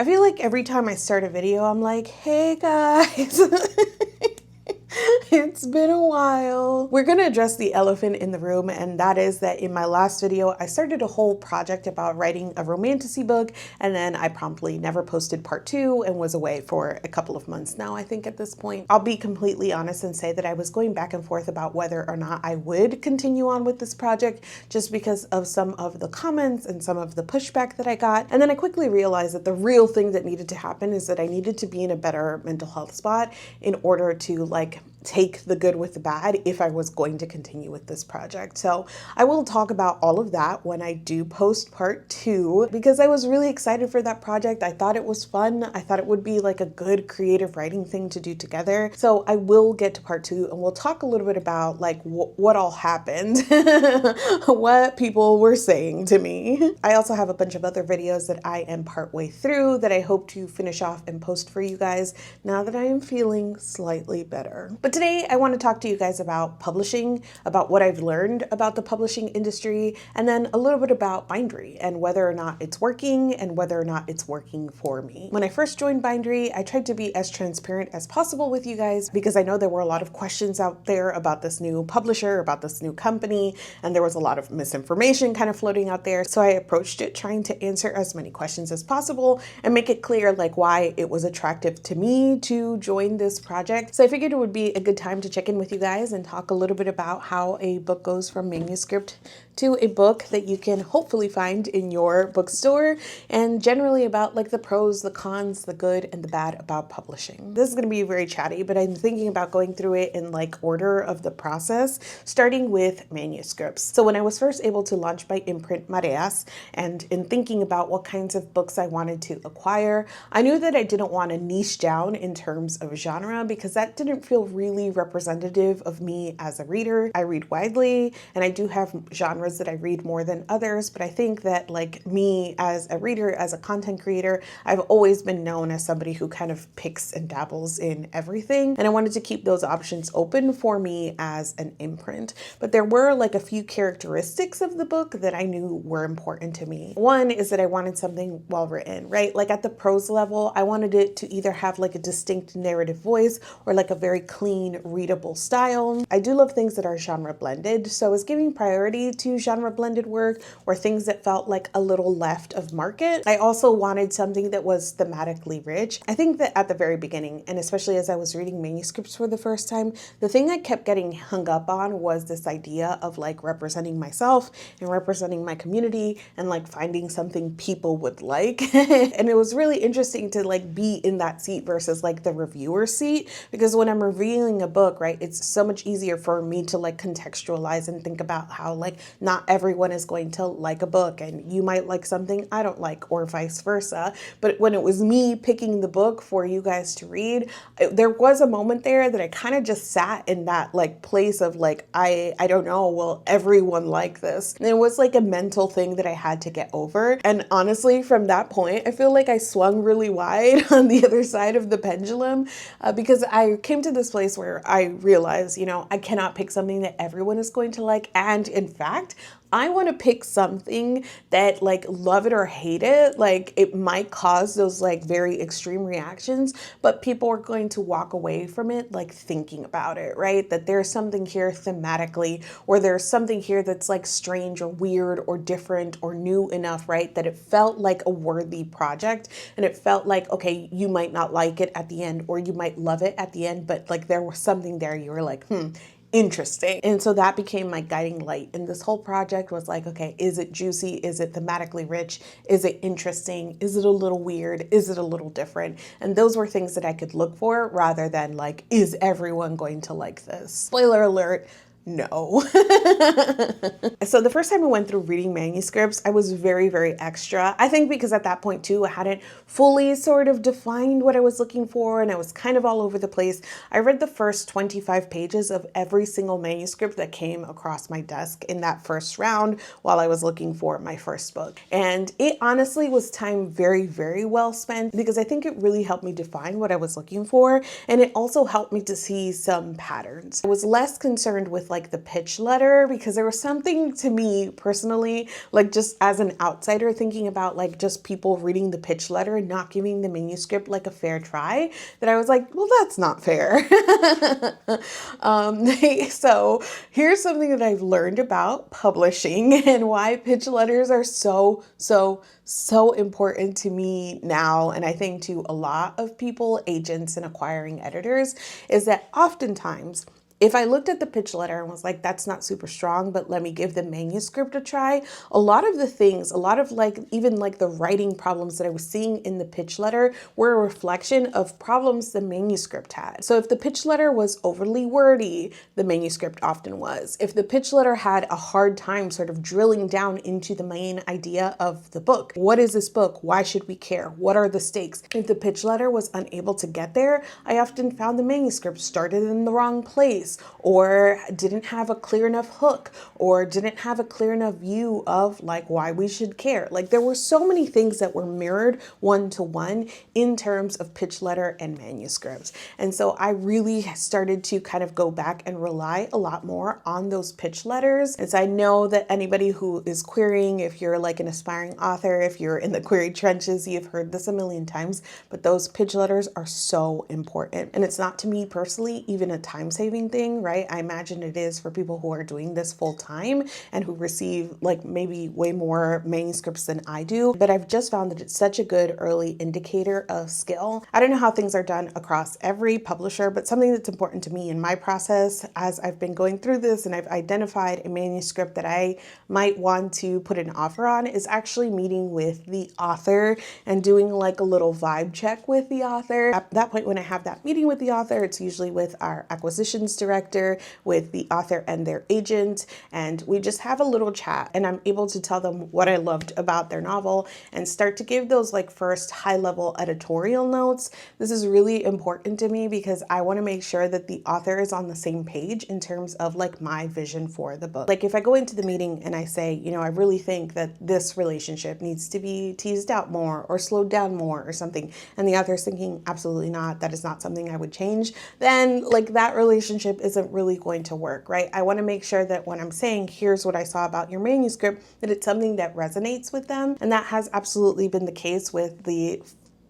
I feel like every time I start a video, I'm like, hey guys. It's been a while. We're gonna address the elephant in the room, and that is that in my last video, I started a whole project about writing a romantasy book, and then I promptly never posted part 2 and was away for a couple of months now, I think at this point. I'll be completely honest and say that I was going back and forth about whether or not I would continue on with this project just because of some of the comments and some of the pushback that I got. And then I quickly realized that the real thing that needed to happen is that I needed to be in a better mental health spot in order to take the good with the bad if I was going to continue with this project. So I will talk about all of that when I do post part 2 because I was really excited for that project. I thought it was fun. I thought it would be like a good creative writing thing to do together. So I will get to part 2 and we'll talk a little bit about what all happened, what people were saying to me. I also have a bunch of other videos that I am partway through that I hope to finish off and post for you guys now that I am feeling slightly better. But today I want to talk to you guys about publishing, about what I've learned about the publishing industry, and then a little bit about Bindery and whether or not it's working and whether or not it's working for me. When I first joined Bindery, I tried to be as transparent as possible with you guys because I know there were a lot of questions out there about this new publisher, about this new company, and there was a lot of misinformation kind of floating out there. So I approached it trying to answer as many questions as possible and make it clear why it was attractive to me to join this project. So I figured it would be a good time to check in with you guys and talk a little bit about how a book goes from manuscript to a book that you can hopefully find in your bookstore, and generally about the pros, the cons, the good and the bad about publishing. This is going to be very chatty, but I'm thinking about going through it in order of the process, starting with manuscripts. So when I was first able to launch my imprint Mareas, and in thinking about what kinds of books I wanted to acquire, I knew that I didn't want to niche down in terms of genre because that didn't feel really representative of me as a reader. I read widely and I do have genres that I read more than others, but I think that me as a reader, as a content creator, I've always been known as somebody who kind of picks and dabbles in everything, and I wanted to keep those options open for me as an imprint. But there were a few characteristics of the book that I knew were important to me. One is that I wanted something well written, right? At the prose level, I wanted it to either have a distinct narrative voice or a very clean, readable style. I do love things that are genre blended, so I was giving priority to genre blended work or things that felt a little left of market. I also wanted something that was thematically rich. I think that at the very beginning, and especially as I was reading manuscripts for the first time, the thing I kept getting hung up on was this idea of representing myself and representing my community and finding something people would like. And it was really interesting to be in that seat versus the reviewer seat, because when I'm reviewing a book, right, it's so much easier for me to contextualize and think about how not everyone is going to like a book and you might like something I don't like or vice versa. But when it was me picking the book for you guys to read, there was a moment there that I kind of just sat in that place of I don't know, will everyone like this? And it was a mental thing that I had to get over. And honestly, from that point, I feel I swung really wide on the other side of the pendulum because I came to this place where I realized, I cannot pick something that everyone is going to like. And in fact, I want to pick something that love it or hate it, it might cause those very extreme reactions, but people are going to walk away from it thinking about it, right? That there's something here thematically, or there's something here that's strange or weird or different or new enough, right? That it felt like a worthy project, and it felt okay, you might not like it at the end or you might love it at the end, but there was something there you were interesting. And so that became my guiding light. And this whole project was okay, is it juicy? Is it thematically rich? Is it interesting? Is it a little weird? Is it a little different? And those were things that I could look for rather than is everyone going to like this? Spoiler alert, no. So the first time I went through reading manuscripts, I was very, very extra. I think because at that point too, I hadn't fully sort of defined what I was looking for and I was kind of all over the place. I read the first 25 pages of every single manuscript that came across my desk in that first round while I was looking for my first book. And it honestly was time very, very well spent because I think it really helped me define what I was looking for. And it also helped me to see some patterns. I was less concerned with like the pitch letter, because there was something to me personally, like just as an outsider thinking about like just people reading the pitch letter and not giving the manuscript like a fair try, that I was like, well, that's not fair. So here's something that I've learned about publishing and why pitch letters are so important to me now, and I think to a lot of people, agents and acquiring editors, is that oftentimes if I looked at the pitch letter and was like, that's not super strong, but let me give the manuscript a try, a lot of the things, a lot of like, even like the writing problems that I was seeing in the pitch letter were a reflection of problems the manuscript had. So if the pitch letter was overly wordy, the manuscript often was. If the pitch letter had a hard time sort of drilling down into the main idea of the book, what is this book? Why should we care? What are the stakes? If the pitch letter was unable to get there, I often found the manuscript started in the wrong place, or didn't have a clear enough hook, or didn't have a clear enough view of like why we should care. Like there were so many things that were mirrored one-to-one in terms of pitch letter and manuscripts. And so I really started to kind of go back and rely a lot more on those pitch letters. And so I know that anybody who is querying, if you're like an aspiring author, if you're in the query trenches, you've heard this a million times, but those pitch letters are so important. And it's not, to me personally, even a time-saving thing, right? I imagine it is for people who are doing this full time and who receive like maybe way more manuscripts than I do. But I've just found that it's such a good early indicator of skill. I don't know how things are done across every publisher, but something that's important to me in my process as I've been going through this and I've identified a manuscript that I might want to put an offer on is actually meeting with the author and doing like a little vibe check with the author. At that point, when I have that meeting with the author, it's usually with our acquisitions director, with the author and their agent, and we just have a little chat and I'm able to tell them what I loved about their novel and start to give those like first high-level editorial notes. This is really important to me because I want to make sure that the author is on the same page in terms of like my vision for the book. Like if I go into the meeting and I say, you know, I really think that this relationship needs to be teased out more or slowed down more or something, and the author's thinking, absolutely not, that is not something I would change, then like that relationship isn't really going to work, right? I want to make sure that when I'm saying, here's what I saw about your manuscript, that it's something that resonates with them. And that has absolutely been the case with the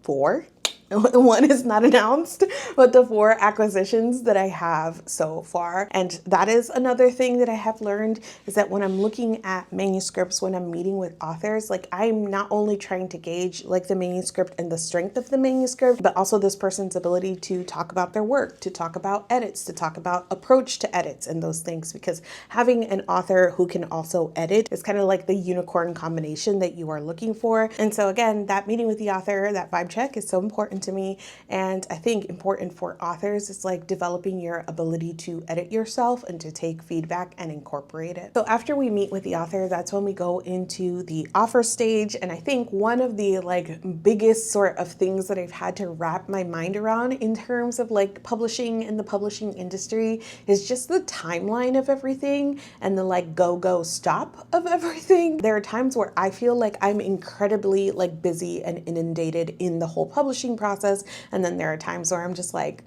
4 one is not announced, but the 4 acquisitions that I have so far. And that is another thing that I have learned, is that when I'm looking at manuscripts, when I'm meeting with authors, like I'm not only trying to gauge like the manuscript and the strength of the manuscript, but also this person's ability to talk about their work, to talk about edits, to talk about approach to edits and those things, because having an author who can also edit is kind of like the unicorn combination that you are looking for. And so again, that meeting with the author, that vibe check is so important to me. And I think important for authors is like developing your ability to edit yourself and to take feedback and incorporate it. So after we meet with the author, that's when we go into the offer stage. And I think one of the like biggest sort of things that I've had to wrap my mind around in terms of like publishing and the publishing industry is just the timeline of everything and the like go stop of everything. There are times where I feel like I'm incredibly like busy and inundated in the whole publishing process. And then there are times where I'm just like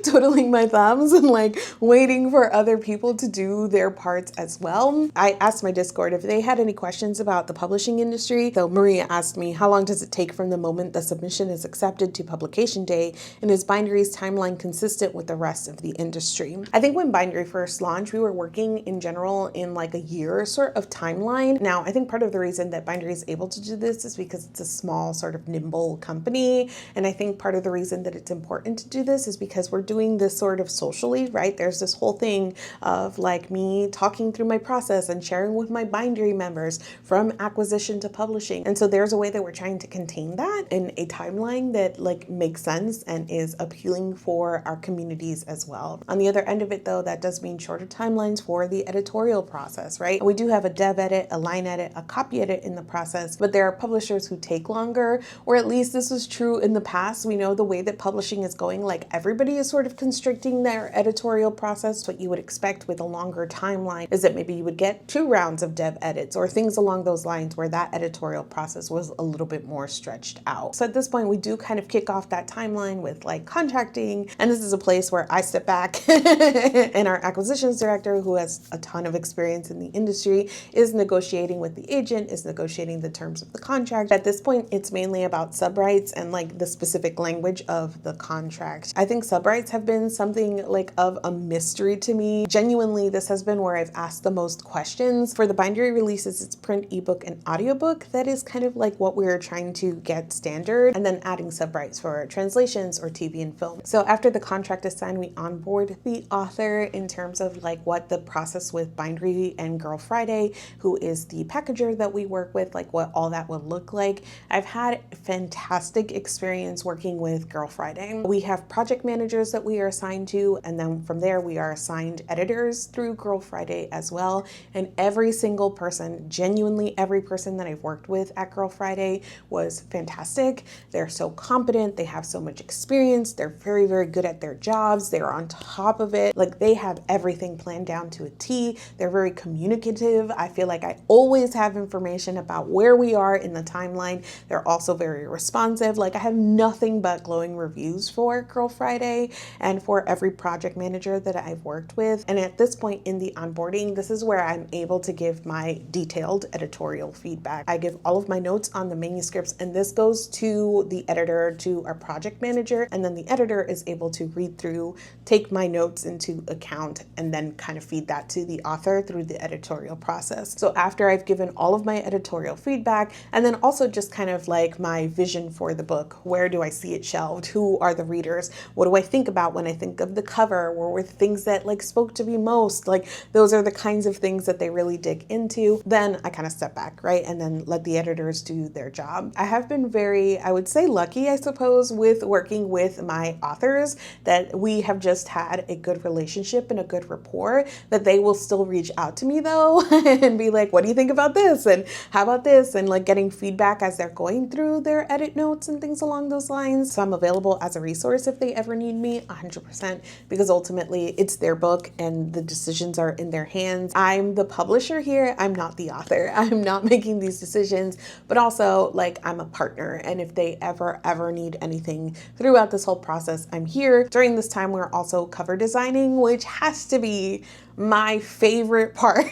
twiddling my thumbs and like waiting for other people to do their parts as well. I asked my Discord if they had any questions about the publishing industry. So Maria asked me, how long does it take from the moment the submission is accepted to publication day? And is Bindery's timeline consistent with the rest of the industry? I think when Bindery first launched, we were working in general in like a year sort of timeline. Now, I think part of the reason that Bindery is able to do this is because it's a small sort of nimble company. And I think part of the reason that it's important to do this is because we're doing this sort of socially, right? There's this whole thing of like me talking through my process and sharing with my Bindery members from acquisition to publishing. And so there's a way that we're trying to contain that in a timeline that like makes sense and is appealing for our communities as well. On the other end of it though, that does mean shorter timelines for the editorial process, right? And we do have a dev edit, a line edit, a copy edit in the process, but there are publishers who take longer, or at least this was true in the past. We know the way that publishers publishing is going, like everybody is sort of constricting their editorial process. What you would expect with a longer timeline is that maybe you would get 2 rounds of dev edits or things along those lines where that editorial process was a little bit more stretched out. So at this point, we do kind of kick off that timeline with like contracting. And this is a place where I step back and our acquisitions director, who has a ton of experience in the industry, is negotiating with the agent, is negotiating the terms of the contract. At this point, it's mainly about subrights and like the specific language of the contract. I think subrights have been something like of a mystery to me. Genuinely, this has been where I've asked the most questions. For the bindery releases, it's print, ebook, and audiobook. That is kind of like what we're trying to get standard, and then adding subrights for translations or TV and film. So after the contract is signed, we onboard the author in terms of like what the process with bindery and Girl Friday, who is the packager that we work with, like what all that would look like. I've had fantastic experience working with Girl Friday. We have project managers that we are assigned to, and then from there we are assigned editors through Girl Friday as well. And every single person, genuinely every person that I've worked with at Girl Friday was fantastic. They're so competent, they have so much experience, they're very, very good at their jobs, they're on top of it. Like they have everything planned down to a T. They're very communicative. I feel like I always have information about where we are in the timeline. They're also very responsive. Like I have nothing but glowing reviews for Girl Friday and for every project manager that I've worked with. And at this point in the onboarding, this is where I'm able to give my detailed editorial feedback. I give all of my notes on the manuscripts, and this goes to the editor, to our project manager, and then the editor is able to read through, take my notes into account, and then kind of feed that to the author through the editorial process. So after I've given all of my editorial feedback, and then also just kind of like my vision for the book, where do I see it shelved? Who are the readers? What do I think about when I think of the cover? What were the things that like spoke to me most? Like those are the kinds of things that they really dig into. Then I kind of step back, right? And then let the editors do their job. I have been very, I would say lucky, I suppose, with working with my authors, that we have just had a good relationship and a good rapport, that they will still reach out to me though and be like, what do you think about this? And how about this? And like getting feedback as they're going through their edit notes and things along those lines. So I'm available as a resource if they ever need me, 100%, because ultimately it's their book and the decisions are in their hands. I'm the publisher here. I'm not the author. I'm not making these decisions, but also like I'm a partner. And if they ever need anything throughout this whole process, I'm here. During this time, we're also cover designing, which has to be my favorite part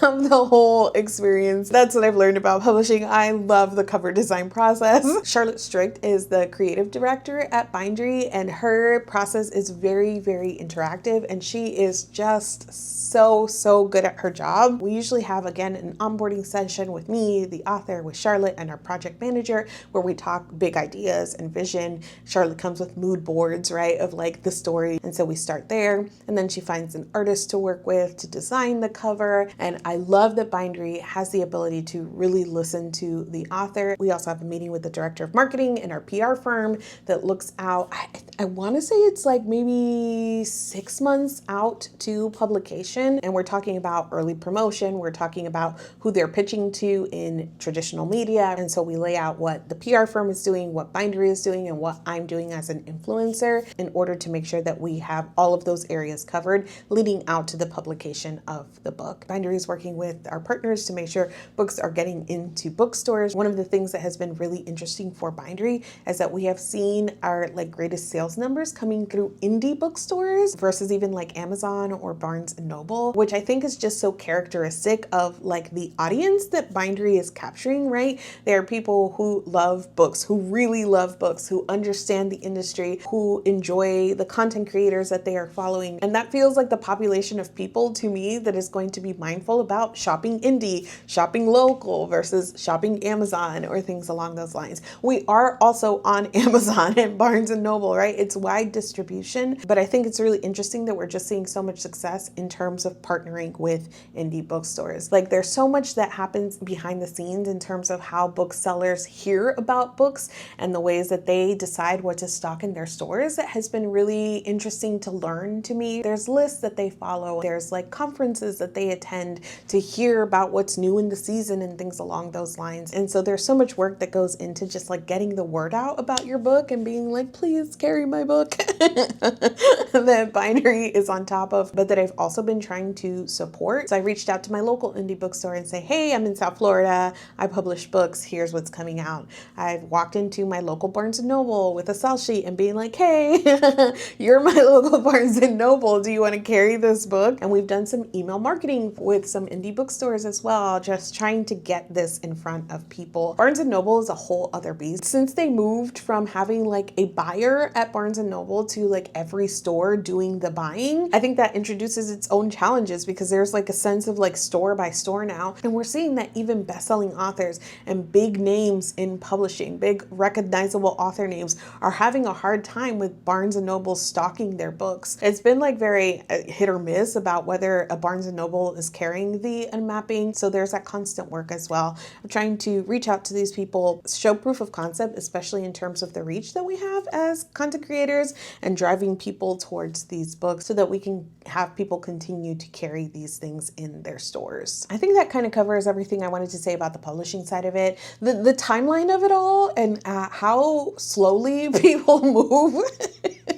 of the whole experience. That's what I've learned about publishing. I love the cover design process. Charlotte Strict is the creative director at Bindery, and her process is very, very interactive, and she is just so good at her job. We usually have, again, an onboarding session with me, the author, with Charlotte, and our project manager, where we talk big ideas and vision. Charlotte comes with mood boards, right, of like the story. And so we start there, and then she finds an artist to work with to design the cover. And I love that Bindery has the ability to really listen to the author. We also have a meeting with the director of marketing in our PR firm that looks out, I want to say it's like maybe 6 months out to publication. And we're talking about early promotion. We're talking about who they're pitching to in traditional media. And so we lay out what the PR firm is doing, what Bindery is doing, and what I'm doing as an influencer in order to make sure that we have all of those areas covered leading out to the publication of the book. Bindery is working with our partners to make sure books are getting into bookstores. One of the things that has been really interesting for Bindery is that we have seen our like greatest sales numbers coming through indie bookstores versus even like Amazon or Barnes and Noble, which I think is just so characteristic of like the audience that Bindery is capturing, right? They are people who love books, who really love books, who understand the industry, who enjoy the content creators that they are following. And that feels like the population of people to me that is going to be mindful about shopping indie, shopping local versus shopping Amazon or things along those lines. We are also on Amazon and Barnes and Noble, right? It's wide distribution, but I think it's really interesting that we're just seeing so much success in terms of partnering with indie bookstores. Like there's so much that happens behind the scenes in terms of how booksellers hear about books and the ways that they decide what to stock in their stores. That has been really interesting to learn to me. There's lists that they follow. There's like conferences that they attend. to hear about what's new in the season and things along those lines. And so there's so much work that goes into just like getting the word out about your book and being like, please carry my book, that Bindery is on top of, but that I've also been trying to support. So I reached out to my local indie bookstore and say, hey, I'm in South Florida. I publish books. Here's what's coming out. I've walked into my local Barnes & Noble with a sell sheet and being like, hey, you're my local Barnes & Noble. Do you want to carry this book? And we've done some email marketing with some indie bookstores as well, just trying to get this in front of people. Barnes & Noble is a whole other beast. Since they moved from having like a buyer at Barnes & Noble to like every store doing the buying, I think that introduces its own challenges because there's like a sense of like store by store now. And we're seeing that even best-selling authors and big names in publishing, big recognizable author names, are having a hard time with Barnes & Noble stocking their books. It's been like very hit or miss about whether a Barnes & Noble is carrying the unmapping. So there's that constant work as well. I'm trying to reach out to these people, show proof of concept, especially in terms of the reach that we have as content creators, and driving people towards these books so that we can have people continue to carry these things in their stores. I think that kind of covers everything I wanted to say about the publishing side of it. The timeline of it all and how slowly people move.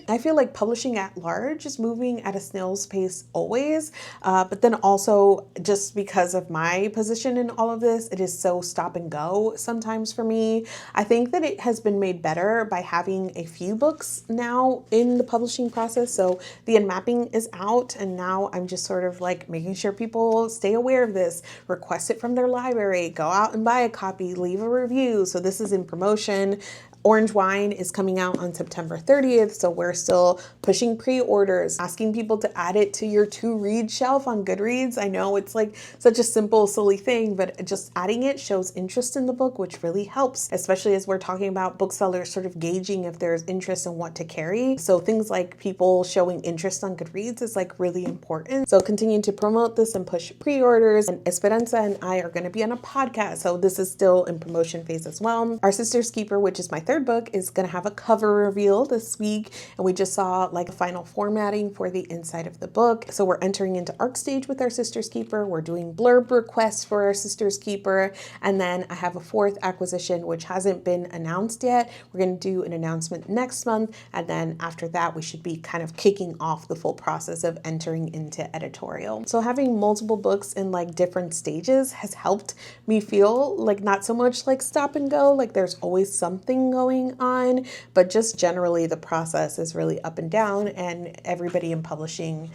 I feel like publishing at large is moving at a snail's pace always, but then also just because of my position in all of this, it is so stop and go sometimes for me. I think that it has been made better by having a few books now in the publishing process. So the unmapping is out and now I'm just sort of like making sure people stay aware of this, request it from their library, go out and buy a copy, leave a review. So this is in promotion. Orange Wine is coming out on September 30th, so we're still pushing pre-orders, asking people to add it to your to-read shelf on Goodreads. I know it's like such a simple, silly thing, but just adding it shows interest in the book, which really helps, especially as we're talking about booksellers sort of gauging if there's interest in what to carry. So things like people showing interest on Goodreads is like really important. So continue to promote this and push pre-orders. And Esperanza and I are going to be on a podcast, so this is still in promotion phase as well. Our Sister's Keeper, which is my third book, is going to have a cover reveal this week, and we just saw like the final formatting for the inside of the book. So we're entering into ARC stage with our Sister's Keeper. We're doing blurb requests for our Sister's Keeper, and then I have a fourth acquisition which hasn't been announced yet. We're going to do an announcement next month, and then after that we should be kind of kicking off the full process of entering into editorial. So having multiple books in like different stages has helped me feel like not so much like stop and go, like there's always something going on, but just generally the process is really up and down, and everybody in publishing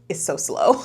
is so slow.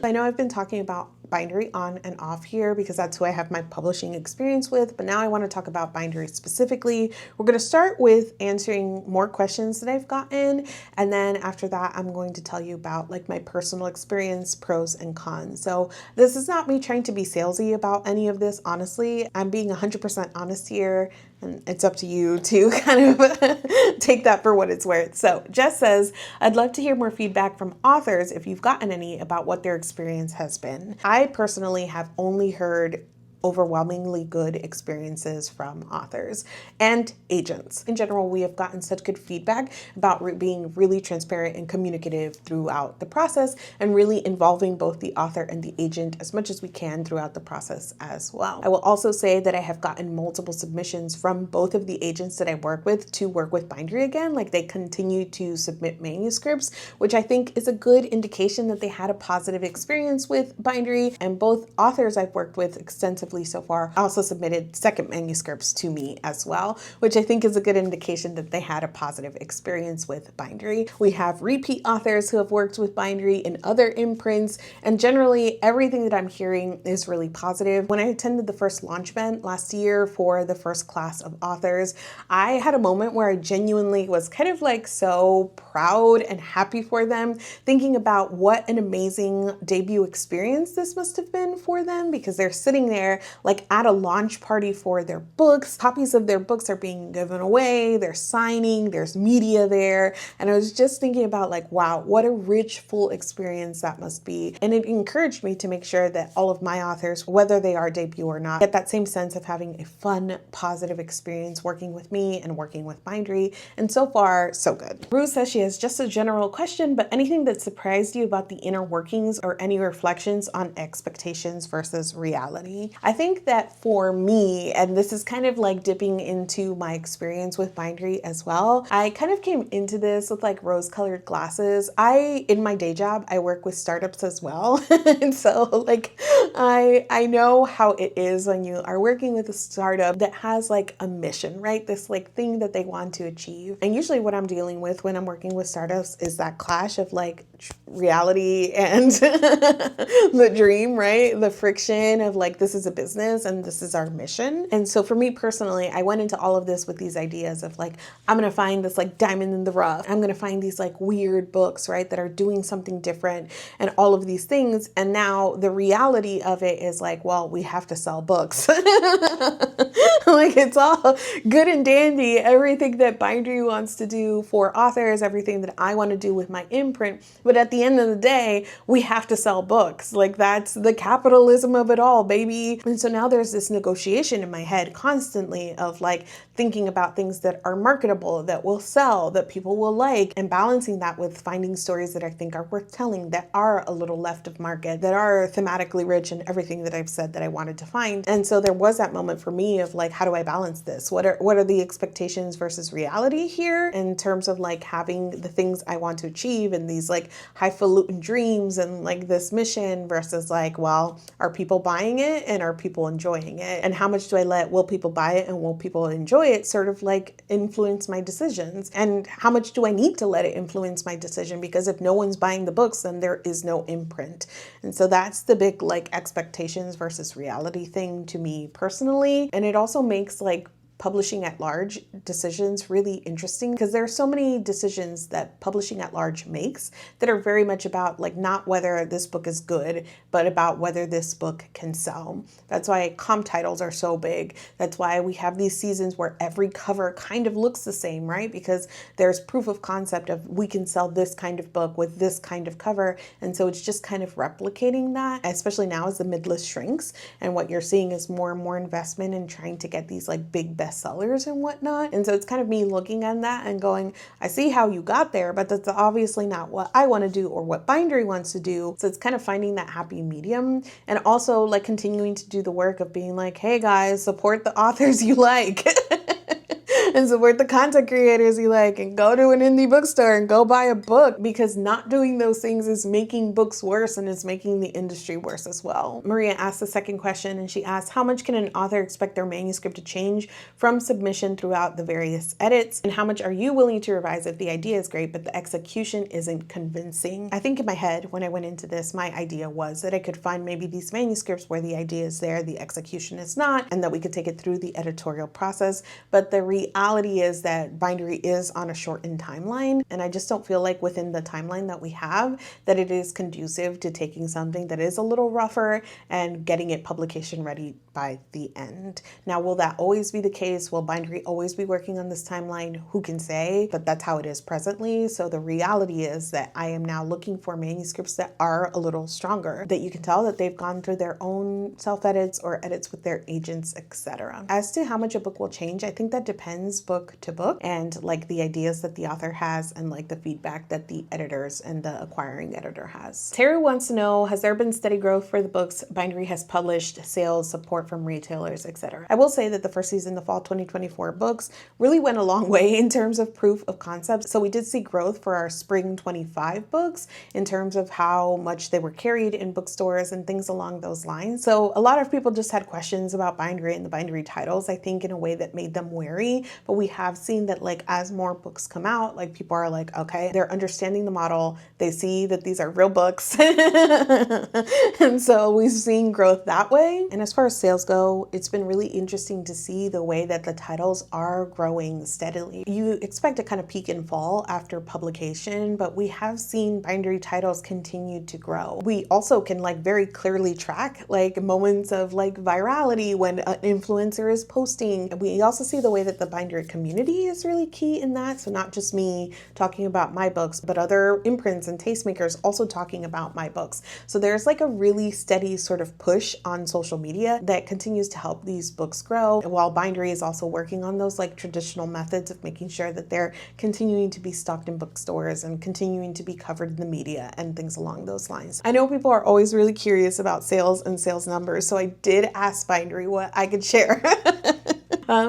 I know I've been talking about Bindery on and off here because that's who I have my publishing experience with, but now I want to talk about Bindery specifically. We're going to start with answering more questions that I've gotten, and then after that I'm going to tell you about like my personal experience, pros and cons. So this is not me trying to be salesy about any of this, honestly. I'm being 100% honest here, and it's up to you to kind of take that for what it's worth. So Jess says, I'd love to hear more feedback from authors if you've gotten any about what their experience has been. I personally have only heard overwhelmingly good experiences from authors and agents. In general, we have gotten such good feedback about being really transparent and communicative throughout the process and really involving both the author and the agent as much as we can throughout the process as well. I will also say that I have gotten multiple submissions from both of the agents that I work with to work with Bindery again. Like they continue to submit manuscripts, which I think is a good indication that they had a positive experience with Bindery. And both authors I've worked with extensively so far also submitted second manuscripts to me as well, which I think is a good indication that they had a positive experience with Bindery. We have repeat authors who have worked with Bindery in other imprints, and generally everything that I'm hearing is really positive. When I attended the first launch event last year for the first class of authors, I had a moment where I genuinely was kind of like so proud and happy for them, thinking about what an amazing debut experience this must have been for them, because they're sitting there they're like at a launch party for their books. Copies of their books are being given away, they're signing, there's media there. And I was just thinking about like, wow, what a rich, full experience that must be. And it encouraged me to make sure that all of my authors, whether they are debut or not, get that same sense of having a fun, positive experience working with me and working with Bindery. And so far, so good. Ruth says she has just a general question, but anything that surprised you about the inner workings or any reflections on expectations versus reality? I think that for me, and this is kind of like dipping into my experience with Bindery as well, I kind of came into this with like rose-colored glasses. In my day job, I work with startups as well. And so like, I know how it is when you are working with a startup that has like a mission, right? This like thing that they want to achieve. And usually what I'm dealing with when I'm working with startups is that clash of like reality and the dream, right? The friction of like, this is a business and this is our mission. And so for me personally, I went into all of this with these ideas of like, I'm going to find this like diamond in the rough. I'm going to find these like weird books, right? That are doing something different and all of these things. And now the reality of it is like, well, we have to sell books. Like it's all good and dandy. Everything that Bindery wants to do for authors, everything that I want to do with my imprint. But at the end of the day, we have to sell books. Like that's the capitalism of it all, baby. And so now there's this negotiation in my head constantly of like thinking about things that are marketable, that will sell, that people will like, and balancing that with finding stories that I think are worth telling, that are a little left of market, that are thematically rich and everything that I've said that I wanted to find. And so there was that moment for me of like, how do I balance this? What are the expectations versus reality here in terms of like having the things I want to achieve and these like highfalutin dreams and like this mission versus like, well, are people buying it and are people enjoying it? And how much do I will people buy it and will people enjoy it sort of like influence my decisions? And how much do I need to let it influence my decision? Because if no one's buying the books, then there is no imprint. And so that's the big like expectations versus reality thing to me personally. And it also makes like publishing at large decisions really interesting because there are so many decisions that publishing at large makes that are very much about like not whether this book is good, but about whether this book can sell. That's why comp titles are so big. That's why we have these seasons where every cover kind of looks the same, right? Because there's proof of concept of we can sell this kind of book with this kind of cover. And so it's just kind of replicating that, especially now as the midlist shrinks. And what you're seeing is more and more investment in trying to get these like big bestsellers and whatnot. And so it's kind of me looking at that and going, I see how you got there, but that's obviously not what I want to do or what Bindery wants to do. So it's kind of finding that happy medium and also like continuing to do the work of being like, hey guys, support the authors you like. And support the content creators you like and go to an indie bookstore and go buy a book, because not doing those things is making books worse and is making the industry worse as well. Maria asked the second question and she asked, how much can an author expect their manuscript to change from submission throughout the various edits? And how much are you willing to revise if the idea is great, but the execution isn't convincing? I think in my head, when I went into this, my idea was that I could find maybe these manuscripts where the idea is there, the execution is not, and that we could take it through the editorial process. But the reality is that Bindery is on a shortened timeline, and I just don't feel like within the timeline that we have that it is conducive to taking something that is a little rougher and getting it publication ready by the end. Now, will that always be the case? Will Bindery always be working on this timeline? Who can say? But that's how it is presently. So the reality is that I am now looking for manuscripts that are a little stronger, that you can tell that they've gone through their own self-edits or edits with their agents, etc. As to how much a book will change, I think that depends book to book and like the ideas that the author has and like the feedback that the editors and the acquiring editor has. Terry wants to know, has there been steady growth for the books Bindery has published, sales, support from retailers, etc.? I will say that the first season, the fall 2024 books, really went a long way in terms of proof of concept. So we did see growth for our spring 25 books in terms of how much they were carried in bookstores and things along those lines. So a lot of people just had questions about Bindery and the Bindery titles, I think in a way that made them wary. But we have seen that like as more books come out, like people are like, okay, they're understanding the model. They see that these are real books. And so we've seen growth that way. And as far as sales sales go, it's been really interesting to see the way that the titles are growing steadily. You expect to kind of peak and fall after publication, but we have seen bindery titles continue to grow. We also can like very clearly track like moments of like virality when an influencer is posting. We also see the way that the bindery community is really key in that. So not just me talking about my books, but other imprints and tastemakers also talking about my books. So there's like a really steady sort of push on social media that continues to help these books grow, while bindery is also working on those like traditional methods of making sure that they're continuing to be stocked in bookstores and continuing to be covered in the media and things along those lines. I know people are always really curious about sales and sales numbers, so I did ask bindery what I could share.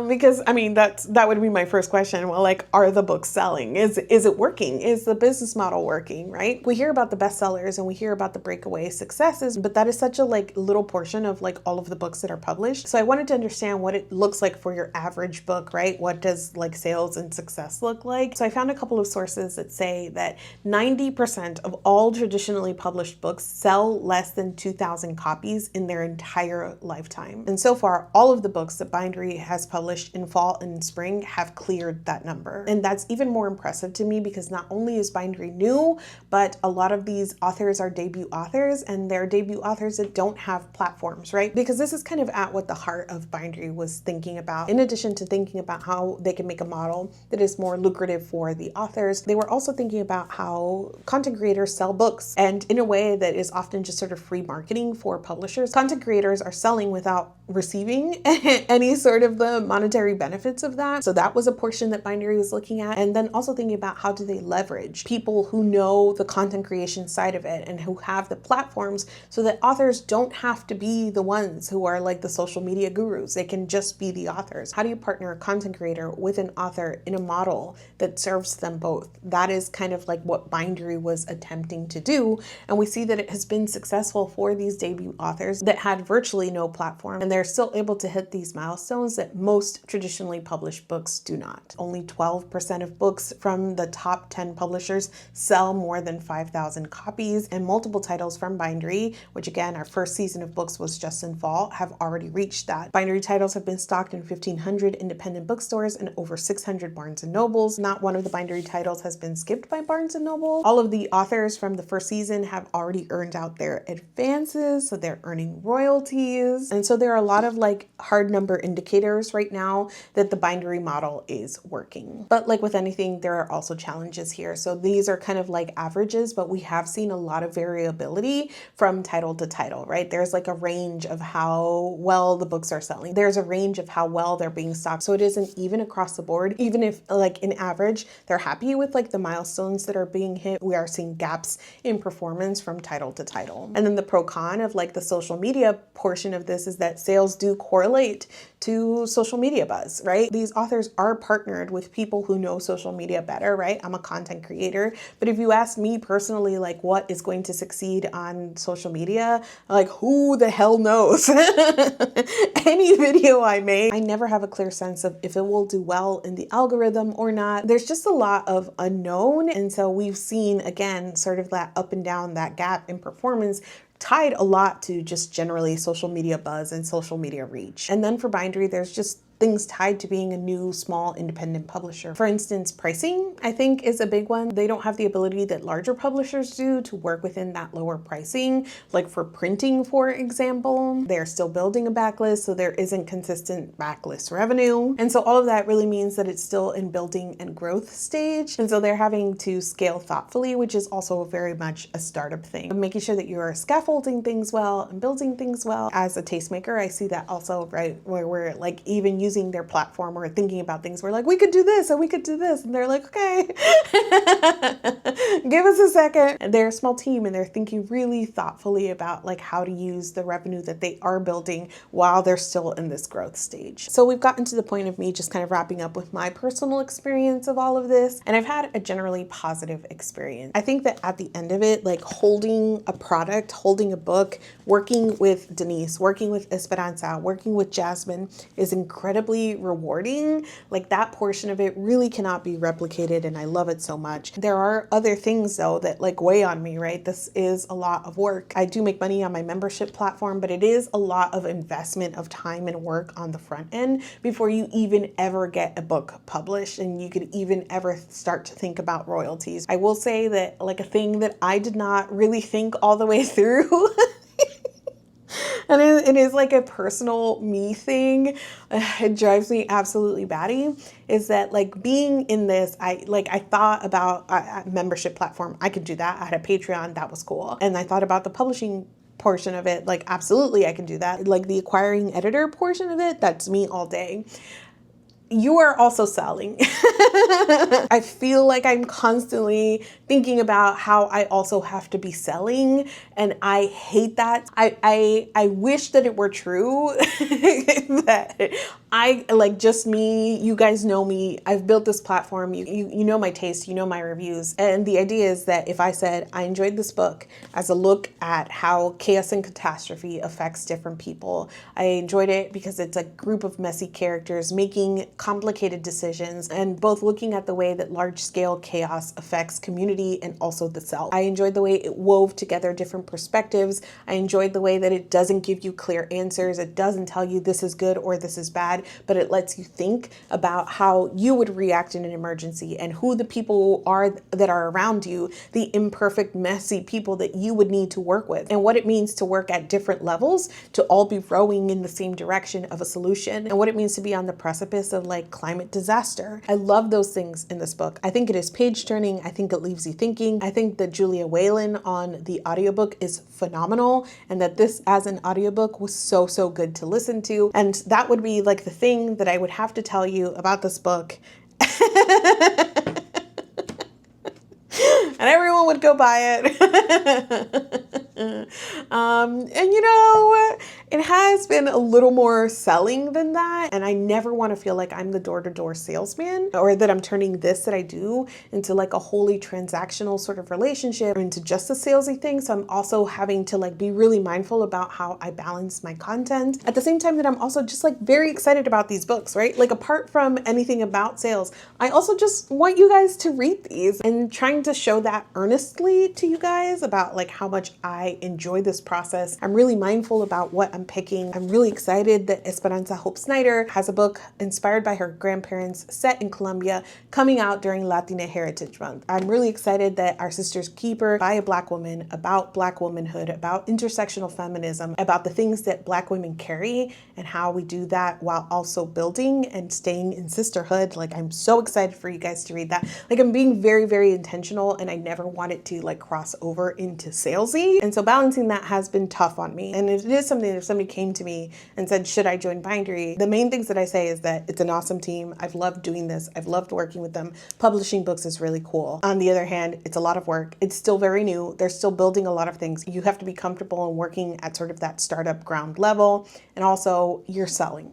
Because I mean, that would be my first question. Well, like, are the books selling? Is it working? Is the business model working, right? We hear about the bestsellers and we hear about the breakaway successes, but that is such a like little portion of like all of the books that are published. So I wanted to understand what it looks like for your average book, right? What does like sales and success look like? So I found a couple of sources that say that 90% of all traditionally published books sell less than 2,000 copies in their entire lifetime. And so far, all of the books that bindery has published in fall and spring have cleared that number. And that's even more impressive to me because not only is bindery new, but a lot of these authors are debut authors, and they're debut authors that don't have platforms, right? Because this is kind of at what the heart of bindery was thinking about. In addition to thinking about how they can make a model that is more lucrative for the authors, they were also thinking about how content creators sell books, and in a way that is often just sort of free marketing for publishers. Content creators are selling without receiving any sort of the monetary benefits of that. So that was a portion that bindery was looking at. And then also thinking about how do they leverage people who know the content creation side of it and who have the platforms so that authors don't have to be the ones who are like the social media gurus. They can just be the authors. How do you partner a content creator with an author in a model that serves them both? That is kind of like what bindery was attempting to do. And we see that it has been successful for these debut authors that had virtually no platform, and they're still able to hit these milestones that most traditionally published books do not. Only 12% of books from the top 10 publishers sell more than 5,000 copies, and multiple titles from bindery, which again, our first season of books was just in fall, have already reached that. Bindery titles have been stocked in 1,500 independent bookstores and over 600 Barnes & Nobles. Not one of the bindery titles has been skipped by Barnes & Noble. All of the authors from the first season have already earned out their advances, so they're earning royalties. And so there are a lot of like hard number indicators right now that the bindery model is working. But like with anything, there are also challenges here. So these are kind of like averages, but we have seen a lot of variability from title to title, right? There's like a range of how well the books are selling. There's a range of how well they're being stocked. So it isn't even across the board. Even if like in average, they're happy with like the milestones that are being hit, we are seeing gaps in performance from title to title. And then the pro con of like the social media portion of this is that sales do correlate to social media buzz, right? These authors are partnered with people who know social media better, right? I'm a content creator, but if you ask me personally, like what is going to succeed on social media, like who the hell knows? Any video I make, I never have a clear sense of if it will do well in the algorithm or not. There's just a lot of unknown. And so we've seen, again, sort of that up and down, that gap in performance tied a lot to just generally social media buzz and social media reach. And then for bindery, there's just things tied to being a new, small, independent publisher. For instance, pricing, I think, is a big one. They don't have the ability that larger publishers do to work within that lower pricing. Like for printing, for example, they're still building a backlist, so there isn't consistent backlist revenue. And so all of that really means that it's still in building and growth stage. And so they're having to scale thoughtfully, which is also very much a startup thing. Making sure that you are scaffolding things well and building things well. As a tastemaker, I see that also, right, where we're like even using their platform or thinking about things. We're like, we could do this and we could do this. And they're like, okay, give us a second. And they're a small team and they're thinking really thoughtfully about like how to use the revenue that they are building while they're still in this growth stage. So we've gotten to the point of me just kind of wrapping up with my personal experience of all of this. And I've had a generally positive experience. I think that at the end of it, like holding a product, holding a book, working with Denise, working with Esperanza, working with Jasmine is incredibly incredibly rewarding. Like that portion of it really cannot be replicated, and I love it so much. There are other things though that like weigh on me, right? This is a lot of work. I do make money on my membership platform, but it is a lot of investment of time and work on the front end before you even ever get a book published and you could even ever start to think about royalties. I will say that like a thing that I did not really think all the way through and it is like a personal me thing. It drives me absolutely batty. Is that like being in this, I thought about a membership platform. I could do that. I had a Patreon. That was cool. And I thought about the publishing portion of it. Like, absolutely, I can do that. Like the acquiring editor portion of it, that's me all day. You are also selling. I feel like I'm constantly thinking about how I also have to be selling, and I hate that. I wish that it were true that I like just me. You guys know me. I've built this platform. You know my taste. You know my reviews. And the idea is that if I said I enjoyed this book as a look at how chaos and catastrophe affects different people, I enjoyed it because it's a group of messy characters making complicated decisions and both looking at the way that large-scale chaos affects community and also the self. I enjoyed the way it wove together different perspectives. I enjoyed the way that it doesn't give you clear answers. It doesn't tell you this is good or this is bad, but it lets you think about how you would react in an emergency and who the people are that are around you, the imperfect, messy people that you would need to work with, and what it means to work at different levels to all be rowing in the same direction of a solution, and what it means to be on the precipice of like climate disaster. I love those things in this book. I think it is page turning. I think it leaves you thinking. I think that Julia Whalen on the audiobook is phenomenal, and that this as an audiobook was so good to listen to. And that would be like the thing that I would have to tell you about this book. And everyone would go buy it. And you know, it has been a little more selling than that. And I never want to feel like I'm the door-to-door salesman, or that I'm turning this that I do into like a wholly transactional sort of relationship or into just a salesy thing. So I'm also having to like be really mindful about how I balance my content at the same time that I'm also just like very excited about these books, right? Like apart from anything about sales, I also just want you guys to read these and trying to show that earnestly to you guys about like how much I enjoy this process. I'm really mindful about what I'm picking. I'm really excited that Esperanza Hope Snyder has a book inspired by her grandparents set in Colombia coming out during Latina Heritage Month. I'm really excited that Our Sister's Keeper by a Black woman about Black womanhood, about intersectional feminism, about the things that Black women carry and how we do that while also building and staying in sisterhood. Like I'm so excited for you guys to read that. Like I'm being very intentional, and I never want it to like cross over into salesy. And so balancing that has been tough on me. And it is something that if somebody came to me and said, should I join Bindery? The main things that I say is that it's an awesome team. I've loved doing this. I've loved working with them. Publishing books is really cool. On the other hand, it's a lot of work. It's still very new. They're still building a lot of things. You have to be comfortable in working at sort of that startup ground level. And also you're selling.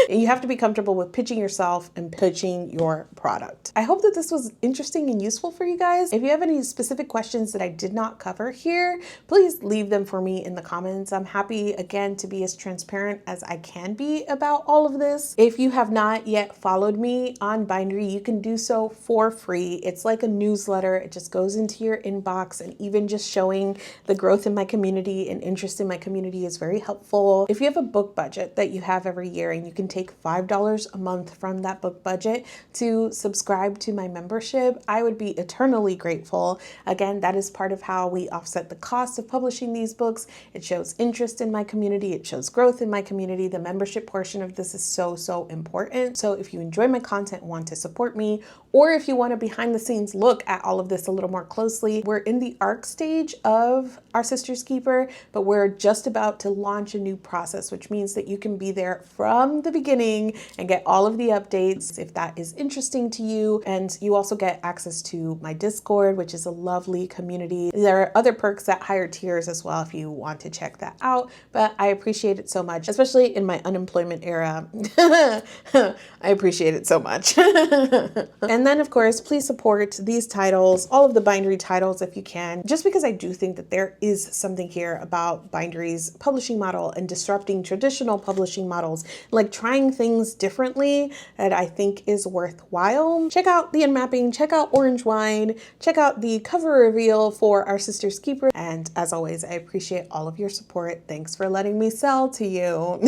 You have to be comfortable with pitching yourself and pitching your product. I hope that this was interesting and useful for you guys. If you have any specific questions that I did not cover here, please leave them for me in the comments. I'm happy again to be as transparent as I can be about all of this. If you have not yet followed me on Bindery, you can do so for free. It's like a newsletter. It just goes into your inbox, and even just showing the growth in my community and interest in my community is very helpful. If you have a book budget that you have every year and you can take $5 a month from that book budget to subscribe to my membership, I would be eternally grateful. Again, that is part of how we offset the cost of publishing these books. It shows interest in my community. It shows growth in my community. The membership portion of this is so important. So if you enjoy my content and want to support me, or if you want a behind the scenes look at all of this a little more closely, we're in the ARC stage of Our Sister's Keeper, but we're just about to launch a new process, which means that you can be there from the beginning and get all of the updates if that is interesting to you. And you also get access to my Discord, which is a lovely community. There are other other perks at higher tiers as well if you want to check that out. But I appreciate it so much, especially in my unemployment era. I appreciate it so much. And then, of course, please support these titles, all of the bindery titles if you can, just because I do think that there is something here about bindery's publishing model and disrupting traditional publishing models, like trying things differently, that I think is worthwhile. Check out the unmapping, check out Orange Wine, check out the cover reveal for Our Sister's Keeper. And as always, I appreciate all of your support. Thanks for letting me sell to you.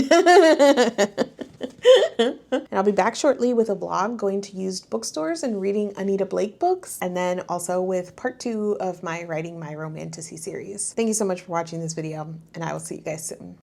And I'll be back shortly with a vlog going to used bookstores and reading Anita Blake books, and then also with part 2 of my Writing My Romantasy series. Thank you so much for watching this video, and I will see you guys soon.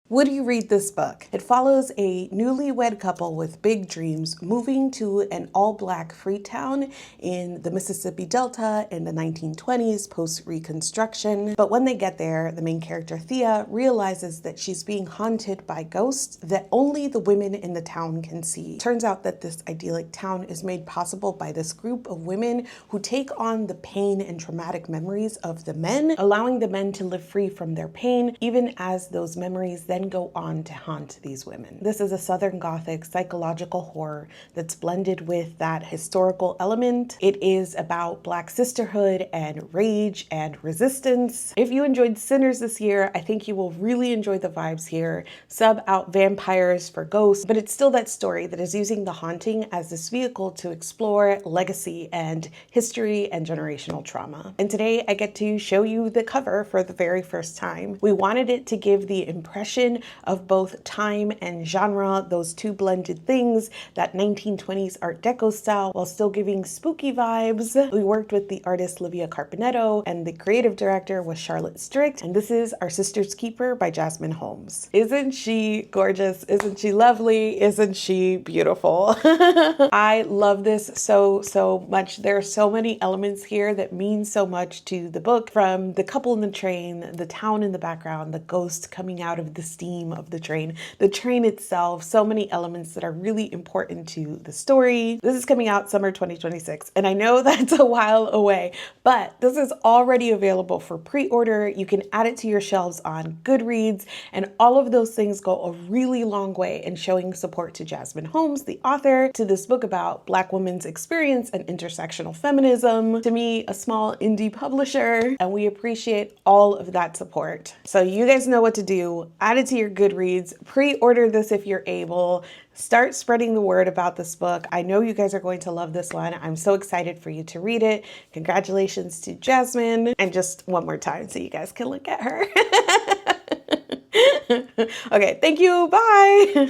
Would you read this book? It follows a newlywed couple with big dreams moving to an all-black Freetown in the Mississippi Delta in the 1920s post-Reconstruction. But when they get there, the main character Thea realizes that she's being haunted by ghosts that only the women in the town can see. Turns out that this idyllic town is made possible by this group of women who take on the pain and traumatic memories of the men, allowing the men to live free from their pain, even as those memories then go on to haunt these women. This is a Southern Gothic psychological horror that's blended with that historical element. It is about Black sisterhood and rage and resistance. If you enjoyed Sinners this year, I think you will really enjoy the vibes here. Sub out vampires for ghosts, but it's still that story that is using the haunting as this vehicle to explore legacy and history and generational trauma. And today I get to show you the cover for the very first time. We wanted it to give the impression of both time and genre, those two blended things, that 1920s Art Deco style, while still giving spooky vibes. We worked with the artist Livia Carpenetto, and the creative director was Charlotte Strict, and this is Our Sister's Keeper by Jasmine Holmes. Isn't she gorgeous? Isn't she lovely? Isn't she beautiful? I love this so much. There are so many elements here that mean so much to the book, from the couple in the train, the town in the background, the ghost coming out of the steam of the train itself, so many elements that are really important to the story. This is coming out summer 2026, and I know that's a while away, but this is already available for pre-order. You can add it to your shelves on Goodreads, and all of those things go a really long way in showing support to Jasmine Holmes, the author, to this book about Black women's experience and intersectional feminism, to me, a small indie publisher, and we appreciate all of that support. So you guys know what to do. Add it to your Goodreads, pre-order this if you're able, start spreading the word about this book. I know you guys are going to love this one. I'm so excited for you to read it. Congratulations to Jasmine. And just one more time so you guys can look at her. Okay, thank you, bye.